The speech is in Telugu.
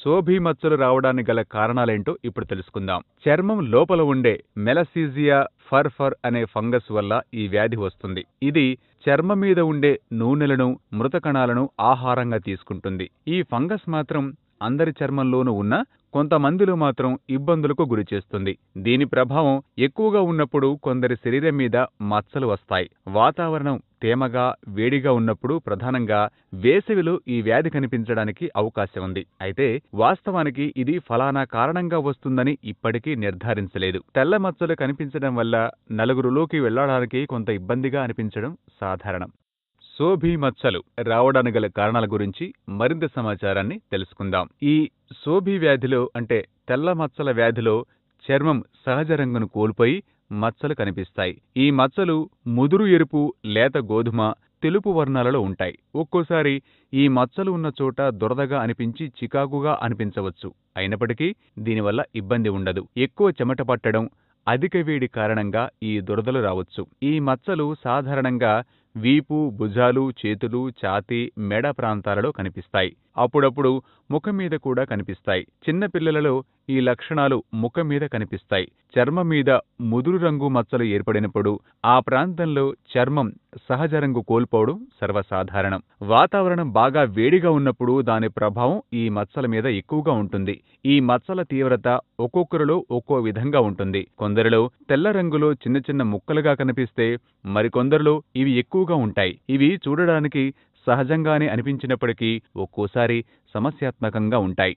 సోభి మచ్చలు రావడానికి గల కారణాలేంటో ఇప్పుడు తెలుసుకుందాం. చర్మం లోపల ఉండే మెలసీజియా ఫర్ అనే ఫంగస్ వల్ల ఈ వ్యాధి వస్తుంది. ఇది చర్మం మీద ఉండే నూనెలను, మృత కణాలను ఆహారంగా తీసుకుంటుంది. ఈ ఫంగస్ మాత్రం అందరి చర్మంలోనూ ఉన్న కొంతమందిలో మాత్రం ఇబ్బందులకు గురిచేస్తుంది. దీని ప్రభావం ఎక్కువగా ఉన్నప్పుడు కొందరి శరీరం మీద మచ్చలు వస్తాయి. వాతావరణం తేమగా, వేడిగా ఉన్నప్పుడు ప్రధానంగా వేసవిలో ఈ వ్యాధి కనిపించడానికి అవకాశం ఉంది. అయితే వాస్తవానికి ఇది ఫలానా కారణంగా వస్తుందని ఇప్పటికీ నిర్ధారించలేదు. తెల్ల మచ్చలు కనిపించడం వల్ల నలుగురిలోకి వెళ్లడానికి కొంత ఇబ్బందిగా అనిపించడం సాధారణం. సోభి మచ్చలు రావడానికి గల కారణాల గురించి మరింత సమాచారాన్ని తెలుసుకుందాం. ఈ సోభి వ్యాధిలో అంటే తెల్ల మచ్చల వ్యాధిలో చర్మం సహజ రంగును కోల్పోయి మచ్చలు కనిపిస్తాయి. ఈ మచ్చలు ముదురు ఎరుపు, లేత గోధుమ, తెలుపు వర్ణాలలో ఉంటాయి. ఒక్కోసారి ఈ మచ్చలు ఉన్న చోట దురదగా అనిపించి చికాకుగా అనిపించవచ్చు. అయినప్పటికీ దీనివల్ల ఇబ్బంది ఉండదు. ఎక్కువ చెమట పట్టడం, అధిక వేడి కారణంగా ఈ దురదలు రావచ్చు. ఈ మచ్చలు సాధారణంగా వీపు, భుజాలు, చేతులు, ఛాతీ, మెడ ప్రాంతాలలో కనిపిస్తాయి. అప్పుడప్పుడు ముఖం మీద కూడా కనిపిస్తాయి. చిన్న పిల్లలలో ఈ లక్షణాలు ముఖం మీద కనిపిస్తాయి. చర్మం మీద ముదురు రంగు మచ్చలు ఏర్పడినప్పుడు ఆ ప్రాంతంలో చర్మం సహజ రంగు కోల్పోవడం సర్వసాధారణం. వాతావరణం బాగా వేడిగా ఉన్నప్పుడు దాని ప్రభావం ఈ మచ్చల మీద ఎక్కువగా ఉంటుంది. ఈ మచ్చల తీవ్రత ఒక్కొక్కరిలో ఒక్కో విధంగా ఉంటుంది. కొందరిలో తెల్ల రంగులో చిన్న చిన్న ముక్కలుగా కనిపిస్తే మరికొందరిలో ఇవి ఎక్కువగా ఉంటాయి. ఇవి చూడడానికి సహజంగానే అనిపించినప్పటికీ ఒక్కోసారి సమస్యాత్మకంగా ఉంటాయి.